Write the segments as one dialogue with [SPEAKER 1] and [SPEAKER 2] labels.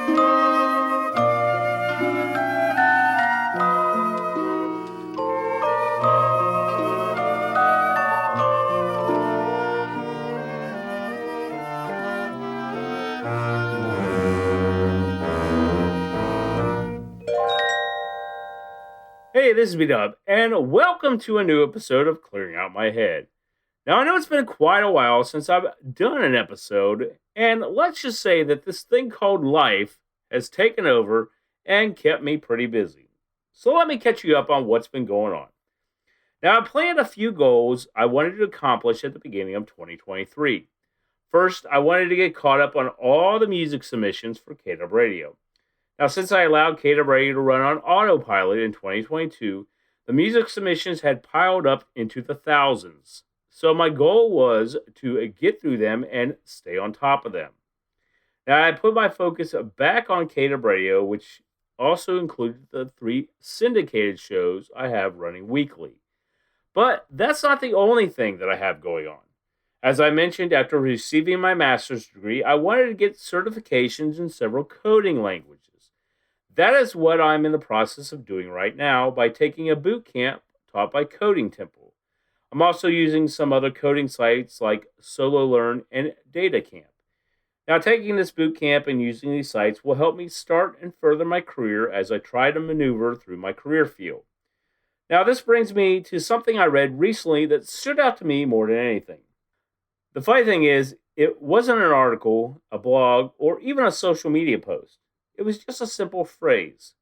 [SPEAKER 1] Hey, this is B-Dub, and welcome to a new episode of Clearing Out My Head. Now, I know it's been quite a while since I've done an episode, and let's just say that this thing called life has taken over and kept me pretty busy. So let me catch you up on what's been going on. Now, I planned a few goals I wanted to accomplish at the beginning of 2023. First, I wanted to get caught up on all the music submissions for KW Radio. Now, since I allowed KW Radio to run on autopilot in 2022, the music submissions had piled up into the thousands. So my goal was to get through them and stay on top of them. Now, I put my focus back on KW Radio, which also included the 3 syndicated shows I have running weekly. But that's not the only thing that I have going on. As I mentioned, after receiving my master's degree, I wanted to get certifications in several coding languages. That is what I'm in the process of doing right now by taking a boot camp taught by Coding Temple. I'm also using some other coding sites like SoloLearn and DataCamp. Now, taking this boot camp and using these sites will help me start and further my career as I try to maneuver through my career field. Now, this brings me to something I read recently that stood out to me more than anything. The funny thing is, it wasn't an article, a blog, or even a social media post. It was just a simple phrase.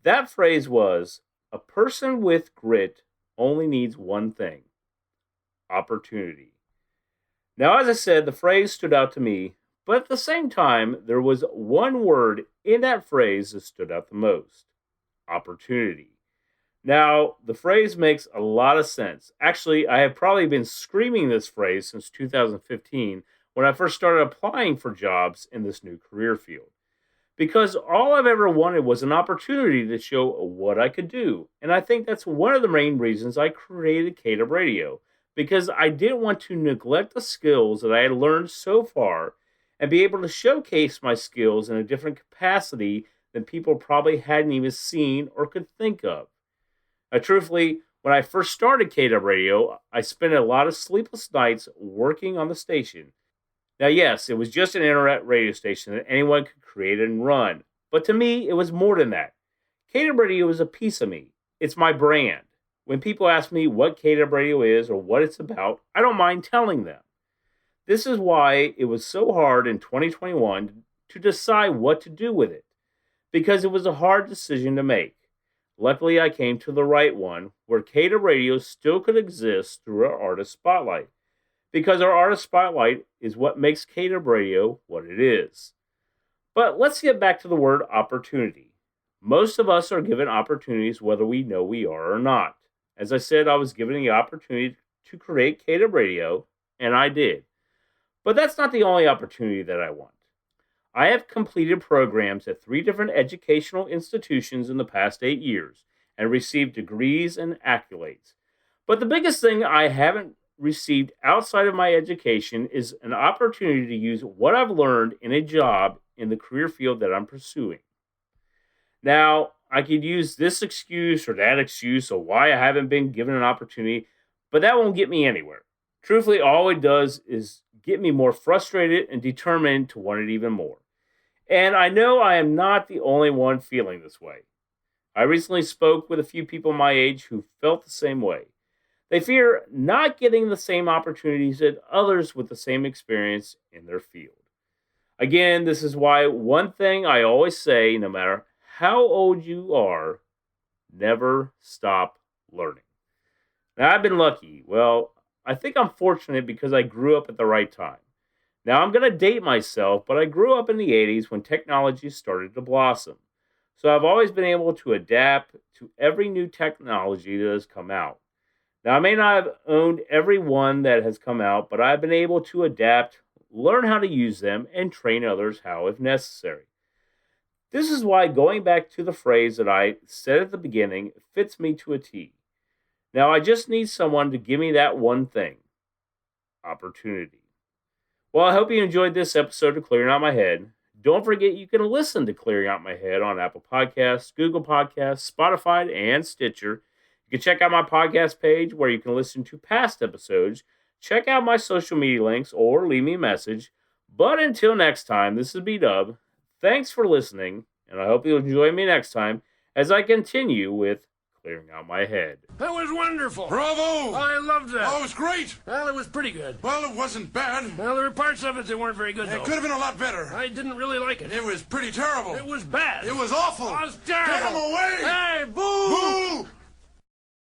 [SPEAKER 1] That phrase was, a person with grit only needs one thing: opportunity. Now, as I said, the phrase stood out to me, but at the same time, there was one word in that phrase that stood out the most: opportunity. Now, the phrase makes a lot of sense. Actually, I have probably been screaming this phrase since 2015 when I first started applying for jobs in this new career field. Because all I've ever wanted was an opportunity to show what I could do. And I think that's one of the main reasons I created KW Radio. Because I didn't want to neglect the skills that I had learned so far and be able to showcase my skills in a different capacity than people probably hadn't even seen or could think of. Truthfully, when I first started KW Radio, I spent a lot of sleepless nights working on the station. Now, yes, it was just an internet radio station that anyone could create and run. But to me, it was more than that. KW Radio is a piece of me. It's my brand. When people ask me what KW Radio is or what it's about, I don't mind telling them. This is why it was so hard in 2021 to decide what to do with it, because it was a hard decision to make. Luckily, I came to the right one, where KW Radio still could exist through our Artist Spotlight, because our Artist Spotlight is what makes KW Radio what it is. But let's get back to the word opportunity. Most of us are given opportunities whether we know we are or not. As I said, I was given the opportunity to create KW Radio, and I did. But that's not the only opportunity that I want. I have completed programs at 3 different educational institutions in the past 8 years and received degrees and accolades. But the biggest thing I haven't received outside of my education is an opportunity to use what I've learned in a job in the career field that I'm pursuing. Now, I could use this excuse or that excuse of why I haven't been given an opportunity, but that won't get me anywhere. Truthfully, all it does is get me more frustrated and determined to want it even more. And I know I am not the only one feeling this way. I recently spoke with a few people my age who felt the same way. They fear not getting the same opportunities that others with the same experience in their field. Again, this is why one thing I always say, no matter how old you are, never stop learning. Now, I've been lucky. Well, I think I'm fortunate because I grew up at the right time. Now, I'm going to date myself, but I grew up in the 80s when technology started to blossom. So I've always been able to adapt to every new technology that has come out. Now, I may not have owned every one that has come out, but I've been able to adapt, learn how to use them, and train others how if necessary. This is why going back to the phrase that I said at the beginning fits me to a T. Now, I just need someone to give me that one thing: opportunity. Well, I hope you enjoyed this episode of Clearing Out My Head. Don't forget you can listen to Clearing Out My Head on Apple Podcasts, Google Podcasts, Spotify, and Stitcher. You can check out my podcast page where you can listen to past episodes, check out my social media links, or leave me a message. But until next time, this is B-Dub. Thanks for listening, and I hope you'll join me next time as I continue with Clearing Out My Head.
[SPEAKER 2] That was wonderful.
[SPEAKER 3] Bravo!
[SPEAKER 2] I loved that.
[SPEAKER 3] Oh, it was great.
[SPEAKER 2] Well, it was pretty good.
[SPEAKER 3] Well, it wasn't bad.
[SPEAKER 2] Well, there were parts of it that weren't very good, though.
[SPEAKER 3] It could have been a lot better.
[SPEAKER 2] I didn't really like it.
[SPEAKER 3] It was pretty terrible.
[SPEAKER 2] It was bad.
[SPEAKER 3] It was awful.
[SPEAKER 2] It was terrible.
[SPEAKER 3] Get him away!
[SPEAKER 2] Hey, boo!
[SPEAKER 3] Boo!